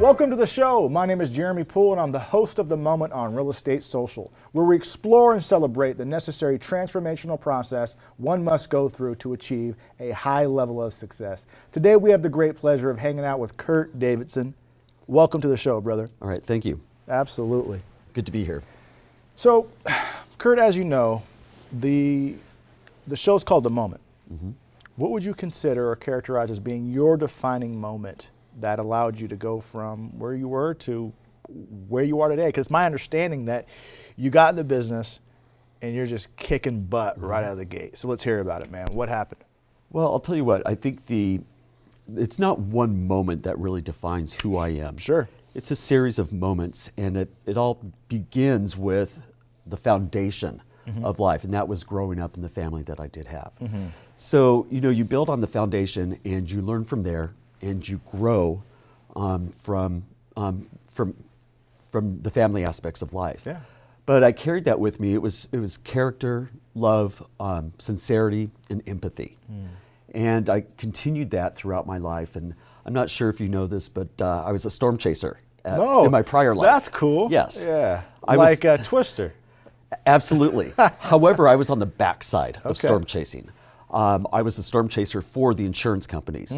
Welcome to the show. My name is Jeremy Poole, and I'm the host of The Moment on Real Estate Social, where we explore and celebrate the necessary transformational process one must go through to achieve a high level of success. Today, we have the great pleasure of hanging out with Kurt Davidson. Welcome to the show, brother. All right, thank you. Absolutely. Good to be here. So, Kurt, as you know, the show's called The Moment. Mm-hmm. What would you consider or characterize as being your defining moment that allowed you to go from where you were to where you are today? Because my understanding that you got in the business and you're just kicking butt right out of the gate. So let's hear about it, man. What happened? Well, I'll tell you what, I think it's not one moment that really defines who I am. Sure. It's a series of moments, and it all begins with the foundation of life, and that was growing up in the family that I did have. So, you build on the foundation and you learn from there, and you grow from the family aspects of life. Yeah. But I carried that with me. It was character, love, sincerity, and empathy. And I continued that throughout my life. And I'm not sure if you know this, but I was a storm chaser in my prior life. That's cool. Yes. Yeah. I like a Twister. Absolutely. However, I was on the backside of Okay. storm chasing. I was a storm chaser for the insurance companies.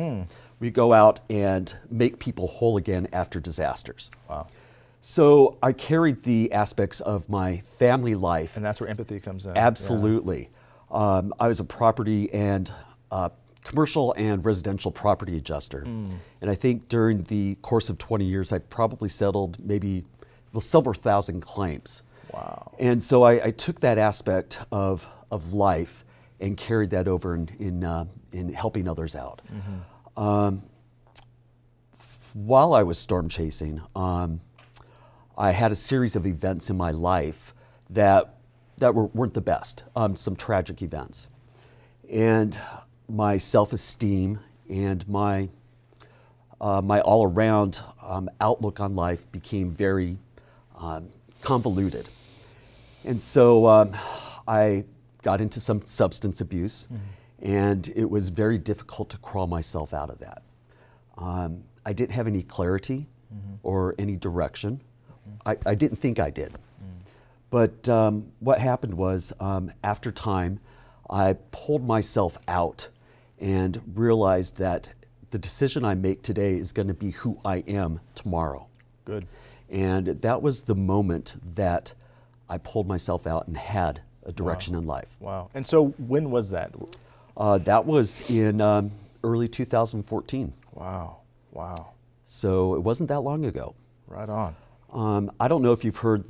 We go out and make people whole again after disasters. Wow. So I carried the aspects of my family life. And that's where empathy comes in. Absolutely. I was a property and commercial and residential property adjuster. And I think during the course of 20 years, I probably settled several thousand claims. Wow. And so I took that aspect of life and carried that over in helping others out. While I was storm chasing, I had a series of events in my life that weren't the best, some tragic events. And my self-esteem and my all-around outlook on life became very convoluted. And so I got into some substance abuse, and it was very difficult to crawl myself out of that. I didn't have any clarity or any direction. I didn't think I did. But what happened was, after time, I pulled myself out and realized that the decision I make today is going to be who I am tomorrow. Good. And that was the moment that I pulled myself out and had a direction in life. Wow. And so when was that? That was in early 2014. Wow. Wow. So it wasn't that long ago. Right on. I don't know if you've heard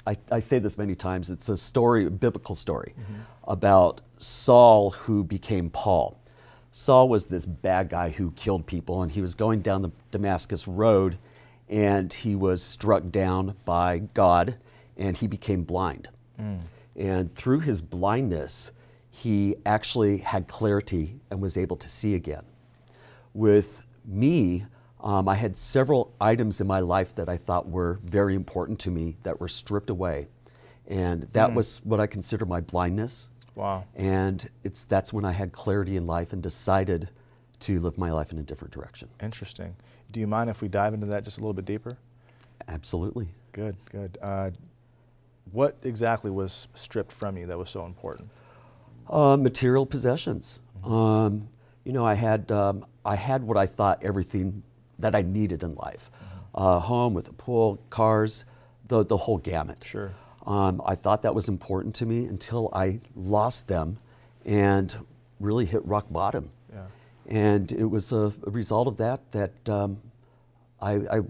I say this many times, it's a biblical story about Saul who became Paul. Saul was this bad guy who killed people, and he was going down the Damascus road, and he was struck down by God, and he became blind. And through his blindness, he actually had clarity and was able to see again. With me, I had several items in my life that I thought were very important to me that were stripped away. And that was what I consider my blindness. Wow. And that's when I had clarity in life and decided to live my life in a different direction. Interesting. Do you mind if we dive into that just a little bit deeper? Absolutely. Good, good. What exactly was stripped from you that was so important? Material possessions. I had what I thought everything that I needed in life. Home with a pool, cars, the whole gamut. Sure. I thought that was important to me until I lost them and really hit rock bottom. Yeah. And it was a result of that I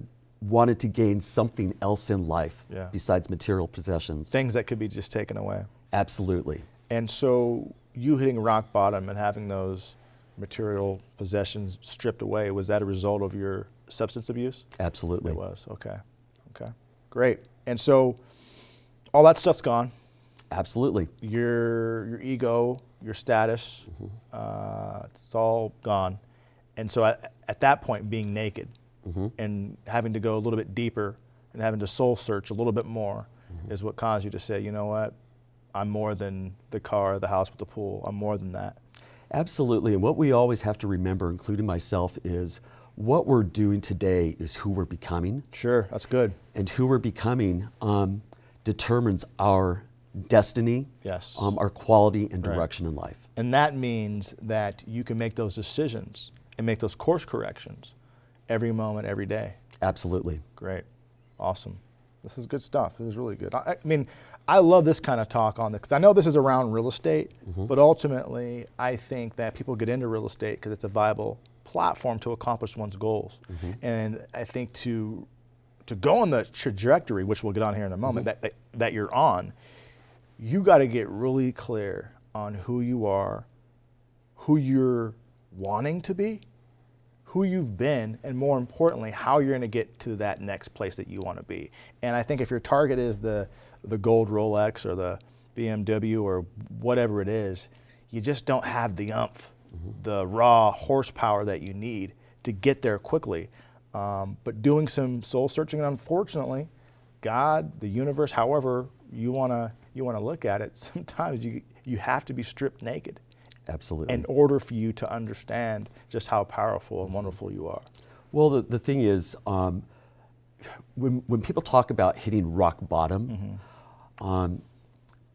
wanted to gain something else in life besides material possessions. Things that could be just taken away. Absolutely. And so you hitting rock bottom and having those material possessions stripped away, was that a result of your substance abuse? Absolutely. It was. Okay. Okay. Great. And so all that stuff's gone. Absolutely. Your ego, your status, it's all gone. And so at that point, being naked and having to go a little bit deeper and having to soul search a little bit more is what caused you to say, you know what, I'm more than the car, the house with the pool. I'm more than that. Absolutely. And what we always have to remember, including myself, is what we're doing today is who we're becoming. Sure, that's good. And who we're becoming determines our destiny, Yes. Our quality and direction in life. And that means that you can make those decisions and make those course corrections every moment, every day. Absolutely. Great. Awesome. This is good stuff. This is really good. I mean, I love this kind of talk on this because I know this is around real estate, but ultimately I think that people get into real estate because it's a viable platform to accomplish one's goals. And I think to go on the trajectory, which we'll get on here in a moment, that you're on, you got to get really clear on who you are, who you're wanting to be, who you've been, and more importantly, how you're going to get to that next place that you want to be. And I think if your target is the gold Rolex or the BMW or whatever it is, you just don't have the oomph, the raw horsepower that you need to get there quickly. But doing some soul searching, and unfortunately, God, the universe, however you want to look at it, sometimes you have to be stripped naked. Absolutely. In order for you to understand just how powerful and wonderful you are. Well, the thing is, when people talk about hitting rock bottom,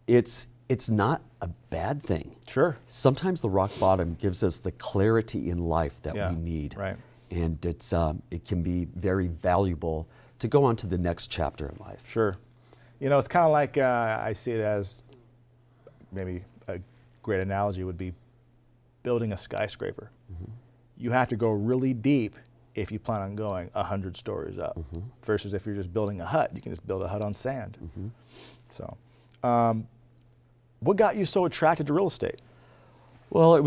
it's not a bad thing. Sure. Sometimes the rock bottom gives us the clarity in life that we need. Right. And it can be very valuable to go on to the next chapter in life. Sure. You know, it's kind of like I see it as maybe a great analogy would be building a skyscraper. You have to go really deep if you plan on going 100 stories up, versus if you're just building a hut, you can just build a hut on sand. So, what got you so attracted to real estate? Well,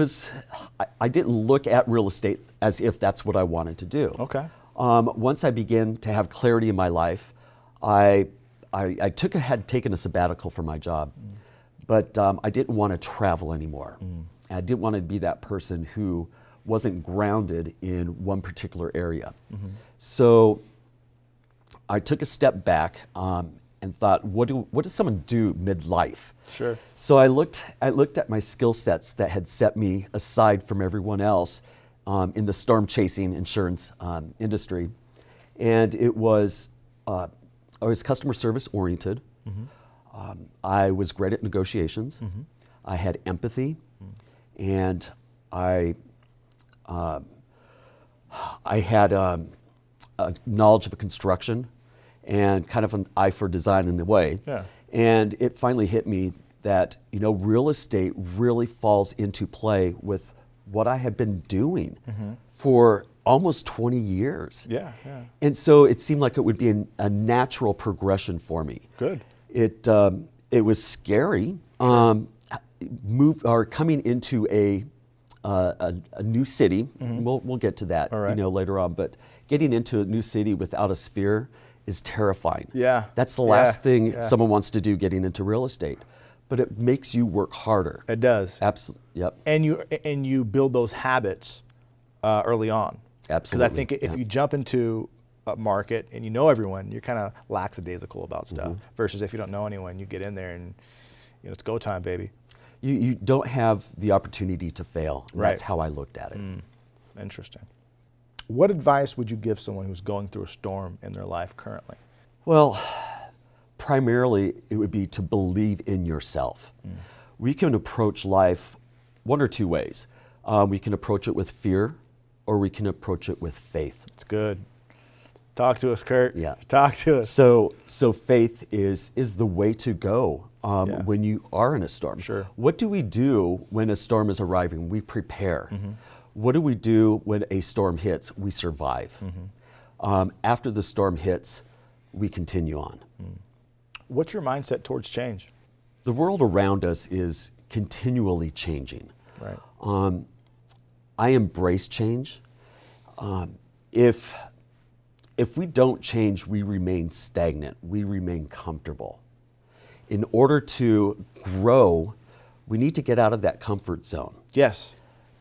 I didn't look at real estate as if that's what I wanted to do. Okay. Once I began to have clarity in my life, I had taken a sabbatical from my job, but I didn't want to travel anymore. I didn't want to be that person who wasn't grounded in one particular area. So I took a step back and thought, what does someone do midlife? Sure. So I looked at my skill sets that had set me aside from everyone else in the storm chasing insurance industry, and I was customer service oriented. I was great at negotiations. I had empathy, and I had a knowledge of construction and kind of an eye for design in a way. Yeah. And it finally hit me that, real estate really falls into play with what I had been doing for almost 20 years. Yeah, yeah. And so it seemed like it would be a natural progression for me. Good. It was scary. Coming into a new city. We'll get to that, All right. later on. But getting into a new city without a sphere is terrifying. Yeah. That's the last thing someone wants to do getting into real estate. But it makes you work harder. It does. Absolutely. Yep. And you build those habits early on. Absolutely. Because I think if you jump into a market and you know everyone, you're kind of lackadaisical about stuff. Versus if you don't know anyone, you get in there and it's go time, baby. You don't have the opportunity to fail. And Right. That's how I looked at it. Interesting. What advice would you give someone who's going through a storm in their life currently? Well, primarily it would be to believe in yourself. We can approach life one or two ways. We can approach it with fear, or we can approach it with faith. It's good. Talk to us, Kurt. Yeah. Talk to us. So faith is the way to go when you are in a storm. Sure. What do we do when a storm is arriving? We prepare. What do we do when a storm hits? We survive. After the storm hits, we continue on. What's your mindset towards change? The world around us is continually changing. Right. I embrace change. If we don't change, we remain stagnant. We remain comfortable. In order to grow, we need to get out of that comfort zone. Yes.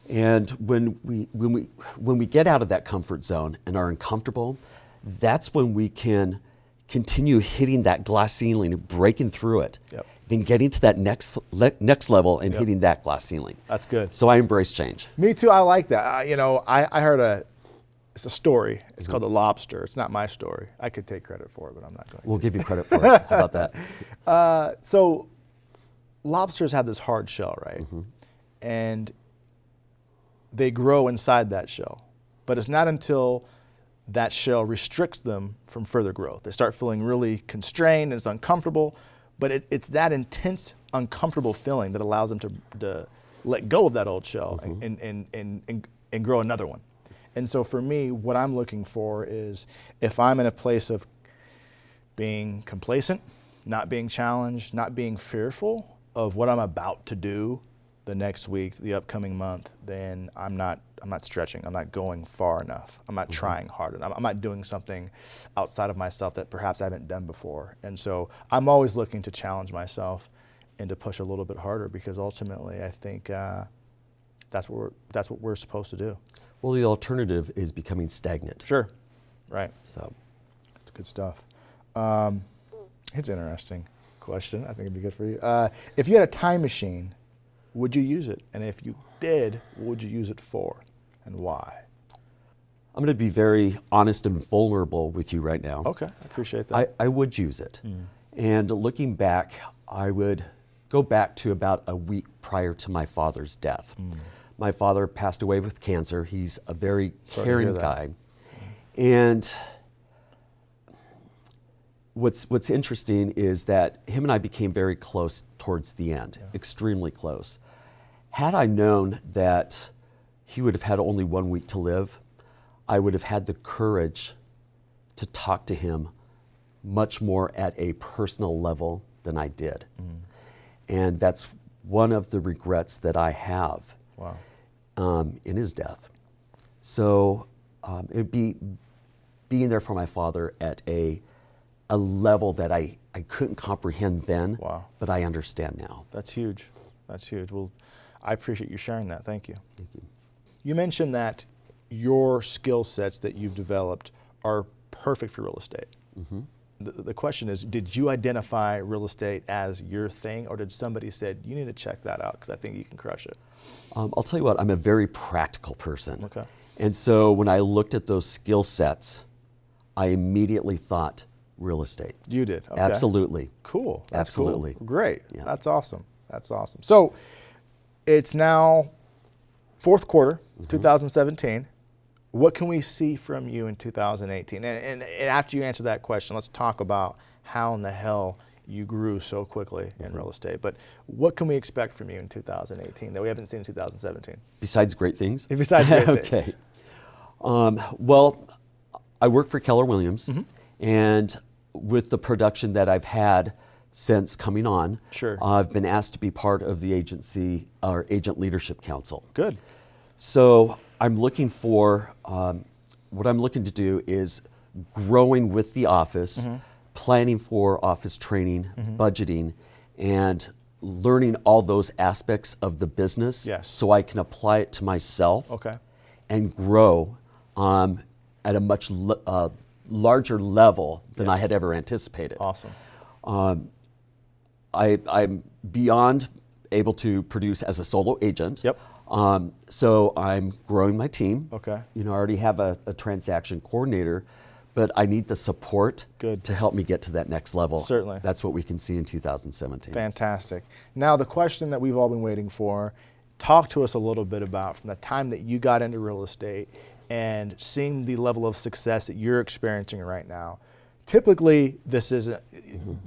And when we get out of that comfort zone and are uncomfortable, that's when we can continue hitting that glass ceiling and breaking through it. Yep. Then getting to that next level and hitting that glass ceiling. That's good. So I embrace change. Me too. I like that. I heard it's a story. It's called The Lobster. It's not my story. I could take credit for it, but I'm not going to. We'll give you credit for it. How about that? So lobsters have this hard shell, right? And they grow inside that shell. But it's not until that shell restricts them from further growth. They start feeling really constrained and it's uncomfortable, but it's that intense, uncomfortable feeling that allows them to let go of that old shell and grow another one. And so for me, what I'm looking for is if I'm in a place of being complacent, not being challenged, not being fearful of what I'm about to do the next week, the upcoming month, then I'm not stretching. I'm not going far enough. I'm not trying hard enough. I'm not doing something outside of myself that perhaps I haven't done before. And so I'm always looking to challenge myself and to push a little bit harder, because ultimately I think that's what we're supposed to do. Well, the alternative is becoming stagnant. Sure, right. So That's good stuff. It's an interesting question. I think it'd be good for you. If you had a time machine, would you use it? And if you did, what would you use it for and why? I'm going to be very honest and vulnerable with you right now. Okay, I appreciate that. I would use it. And looking back, I would go back to about a week prior to my father's death. My father passed away with cancer. He's a very caring guy. And what's interesting is that him and I became very close towards the end, extremely close. Had I known that he would have had only 1 week to live, I would have had the courage to talk to him much more at a personal level than I did. And that's one of the regrets that I have in his death. So it would be being there for my father at a level that I couldn't comprehend then, but I understand now. That's huge. That's huge. Well, I appreciate you sharing that. Thank you. Thank you. You mentioned that your skill sets that you've developed are perfect for real estate. The question is, did you identify real estate as your thing, or did somebody say, you need to check that out because I think you can crush it? I'll tell you what, I'm a very practical person. Okay. And so when I looked at those skill sets, I immediately thought real estate. You did? Okay. Absolutely. Cool. That's Absolutely. Cool. Great. Yeah. That's awesome. That's awesome. So it's now fourth quarter, 2017. What can we see from you in 2018? And after you answer that question, let's talk about how in the hell you grew so quickly in real estate. But what can we expect from you in 2018 that we haven't seen in 2017? Besides great things? Besides great things. Okay. Well, I work for Keller Williams, and with the production that I've had since coming on, I've been asked to be part of the agency, our Agent Leadership Council. Good. So I'm looking for, what I'm looking to do is growing with the office, planning for office training, budgeting, and learning all those aspects of the business so I can apply it to myself and grow at a much larger level than I had ever anticipated. Awesome. I'm beyond able to produce as a solo agent. So I'm growing my team. You know, I already have a transaction coordinator, but I need the support to help me get to that next level. Certainly. That's what we can see in 2017. Fantastic. Now the question that we've all been waiting for, talk to us a little bit about from the time that you got into real estate and seeing the level of success that you're experiencing right now. Typically, this isn't,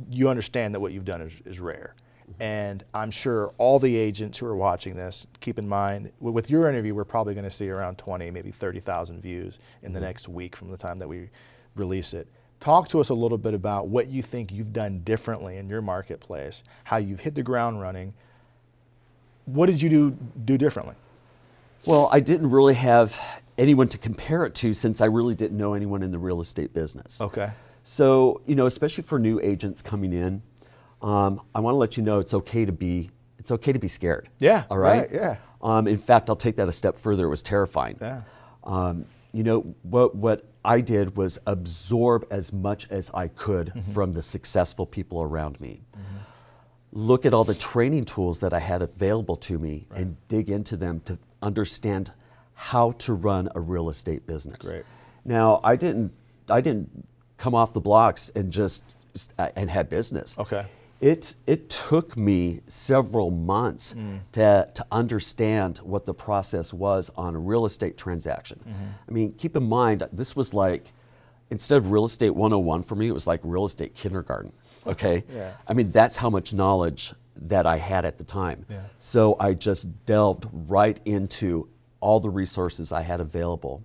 you understand that what you've done is rare. And I'm sure all the agents who are watching this, keep in mind, with your interview, we're probably going to see around 20, maybe 30,000 views in the next week from the time that we release it. Talk to us a little bit about what you think you've done differently in your marketplace, how you've hit the ground running. What did you do differently? Well, I didn't really have anyone to compare it to since I really didn't know anyone in the real estate business. So, you know, especially for new agents coming in, I want to let you know it's okay to be scared. All right. In fact, I'll take that a step further. It was terrifying. You know, what I did was absorb as much as I could from the successful people around me. Look at all the training tools that I had available to me and dig into them to understand how to run a real estate business. Now, I didn't come off the blocks and just and had business. Okay. It took me several months to understand what the process was on a real estate transaction. I mean, keep in mind, this was like, instead of real estate 101 for me, it was like real estate kindergarten, okay? Yeah. I mean, that's how much knowledge that I had at the time. Yeah. So I just delved right into all the resources I had available,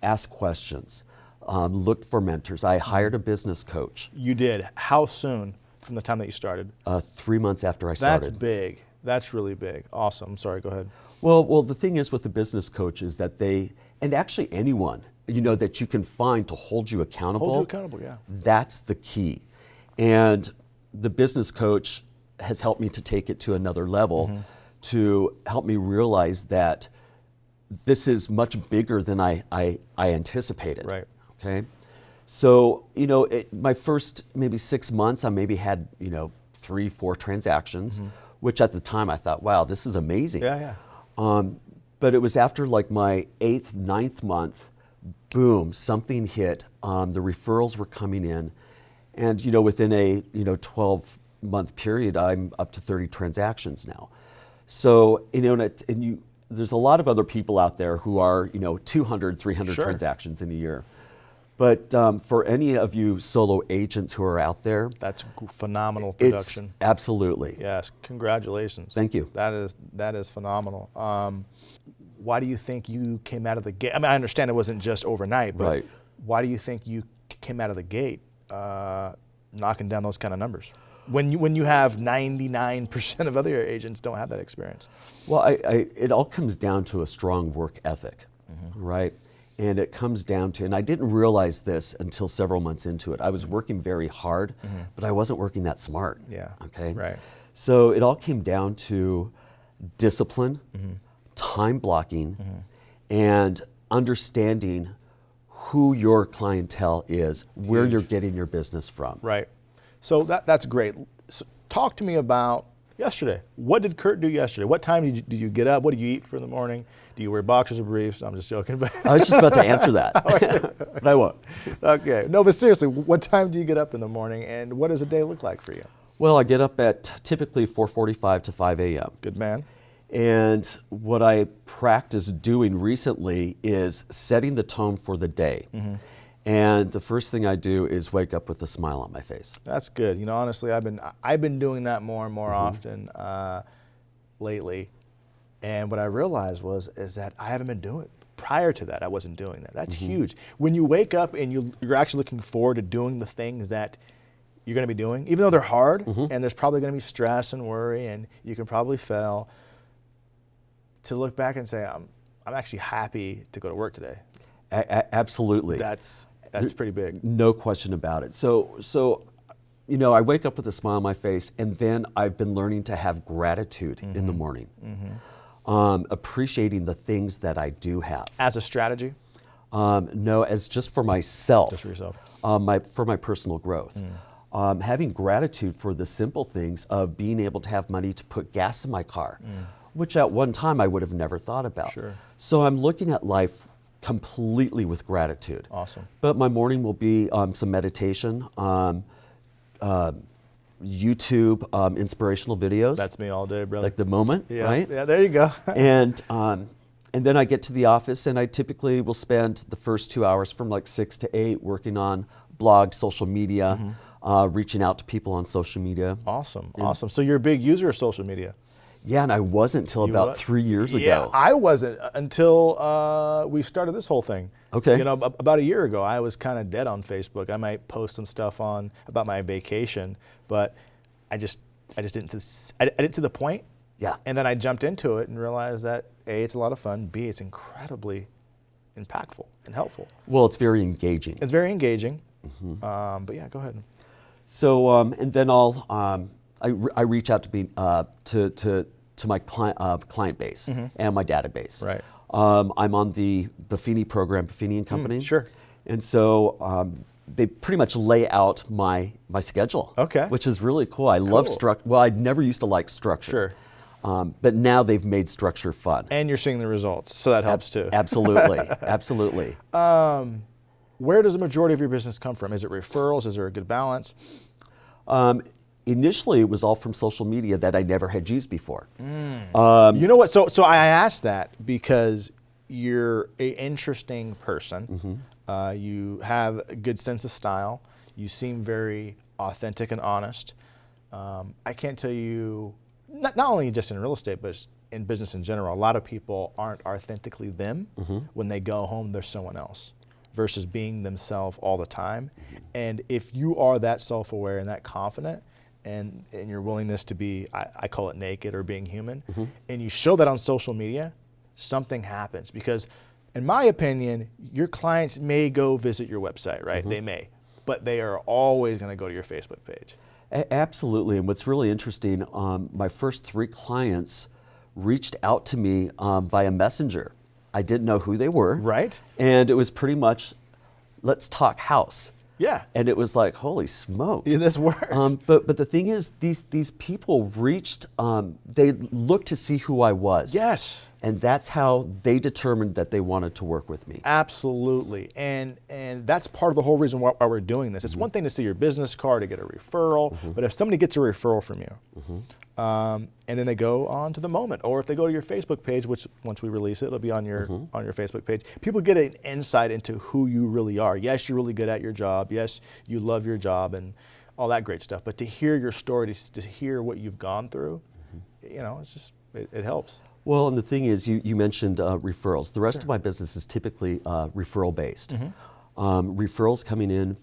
asked questions, looked for mentors. I hired a business coach. You did. How soon from the time that you started? 3 months after I started. That's big. That's really big. Awesome. I'm sorry, go ahead. Well, the thing is with the business coach is that they, and actually anyone, you know, that you can find to hold you accountable. Hold you accountable, yeah. That's the key. And the business coach has helped me to take it to another level, to help me realize that this is much bigger than I anticipated. Right. Okay. So, you know, my first maybe 6 months, I maybe had, you know, 3-4 transactions, which at the time I thought, wow, this is amazing. Yeah, yeah. But it was after like my 8th, 9th month, boom, something hit. The referrals were coming in. And, you know, within a, 12-month period, I'm up to 30 transactions now. So, you know, there's a lot of other people out there who are, 200, 300 Sure. transactions in a year. But for any of you solo agents who are out there, That's phenomenal it's production. absolutely. Yes, congratulations. Thank you. That is phenomenal. Why do you think you came out of the gate? I mean, I understand it wasn't just overnight, but Right. why do you think you came out of the gate knocking down those kind of numbers? When you have 99% of other agents don't have that experience. Well, it all comes down to a strong work ethic, right? And it comes down to, and I didn't realize this until several months into it. I was working very hard, but I wasn't working that smart. Yeah. Okay. Right. So it all came down to discipline, time blocking, and understanding who your clientele is, where you're getting your business from. Right. So that's great. So talk to me about yesterday. What did Kurt do yesterday? What time did you get up? What do you eat for in the morning? Do you wear boxers or briefs? I'm just joking. But I was just about to answer that, but I won't. okay. No, but seriously, what time do you get up in the morning, and what does a day look like for you? Well, I get up at typically 4:45 to 5 a.m. Good man. And what I practice doing recently is setting the tone for the day. And the first thing I do is wake up with a smile on my face. That's good. You know, honestly, I've been doing that more and more often lately. And what I realized is that I haven't been doing it. Prior to that, I wasn't doing that. That's huge. When you wake up and you're actually looking forward to doing the things that you're going to be doing, even though they're hard and there's probably going to be stress and worry and you can probably fail, to look back and say, I'm actually happy to go to work today. Absolutely. That's pretty big. No question about it. So, you know, I wake up with a smile on my face, and then I've been learning to have gratitude in the morning. Appreciating the things that I do have. As a strategy? No, as just for myself. Just for yourself. For my personal growth. Having gratitude for the simple things of being able to have money to put gas in my car, which at one time I would have never thought about. Sure. So I'm looking at life completely with gratitude. Awesome. But my morning will be some meditation, YouTube inspirational videos. That's me all day, brother. like the moment, yeah. right? Yeah, there you go. And then I get to the office, and I typically will spend the first 2 hours from like 6 to 8 working on blogs, social media, reaching out to people on social media. Awesome, awesome. So you're a big user of social media? Yeah, and I wasn't until about 3 years Yeah, ago. I wasn't until we started this whole thing. Okay. You know, about a year ago, I was kind of dead on Facebook. I might post some stuff about my vacation, but I just didn't. I didn't see the point. Yeah. And then I jumped into it and realized that A, it's a lot of fun. B, it's incredibly impactful and helpful. Well, it's very engaging. It's very engaging. But yeah, go ahead. So, and then I reach out to my client base and my database. Right. I'm on the Buffini program, Buffini and Company. Sure. And so they pretty much lay out my schedule. Okay. Which is really cool. I love structure. Well, I never used to like structure. Sure. But now they've made structure fun. And you're seeing the results, so that helps too. Absolutely, absolutely. Where does the majority of your business come from? Is it referrals? Is there a good balance? Initially, it was all from social media that I never had used before. You know what? So I asked that because you're an interesting person. You have a good sense of style. You seem very authentic and honest. I can't tell you, not only just in real estate, but in business in general, a lot of people aren't authentically them. When they go home, they're someone else versus being themselves all the time. And if you are that self-aware and that confident, and your willingness to be, I call it naked or being human, and you show that on social media, something happens. Because in my opinion, your clients may go visit your website, right? They may, but they are always gonna go to your Facebook page. Absolutely, and what's really interesting, my first 3 clients reached out to me via Messenger. I didn't know who they were. Right. And it was pretty much, let's talk house. Yeah. And it was like, holy smoke. Yeah, this works. But the thing is, these people reached, they looked to see who I was. Yes. And that's how they determined that they wanted to work with me. Absolutely. And that's part of the whole reason why we're doing this. It's one thing to see your business card, to get a referral, but if somebody gets a referral from you, and then they go on to the moment, or if they go to your Facebook page, which once we release it, it'll be on your Facebook page, people get an insight into who you really are. Yes, you're really good at your job. Yes, you love your job and all that great stuff. But to hear your story, to hear what you've gone through, you know, it's just, it helps. Well, and the thing is, you mentioned referrals. The rest of my business is typically referral based. Referrals coming in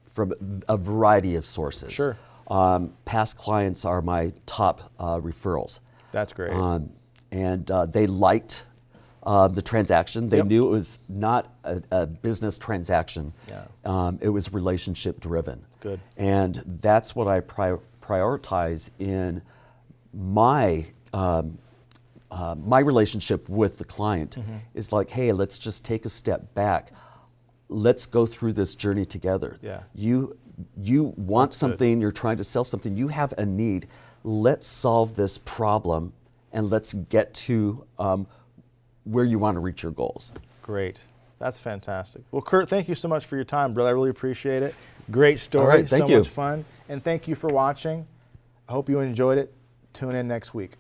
from a variety of sources. Sure. Past clients are my top referrals. That's great. And they liked the transaction. They knew it was not a business transaction. It was relationship driven. Good. And that's what I prioritize in my my relationship with the client is like, hey, let's just take a step back. Let's go through this journey together. Yeah. You want something, you're trying to sell something, you have a need. Let's solve this problem and let's get to where you want to reach your goals. Great. That's fantastic. Well, Kurt, thank you so much for your time, brother. I really appreciate it. Great story. All right, thank you. So much fun. And thank you for watching. I hope you enjoyed it. Tune in next week.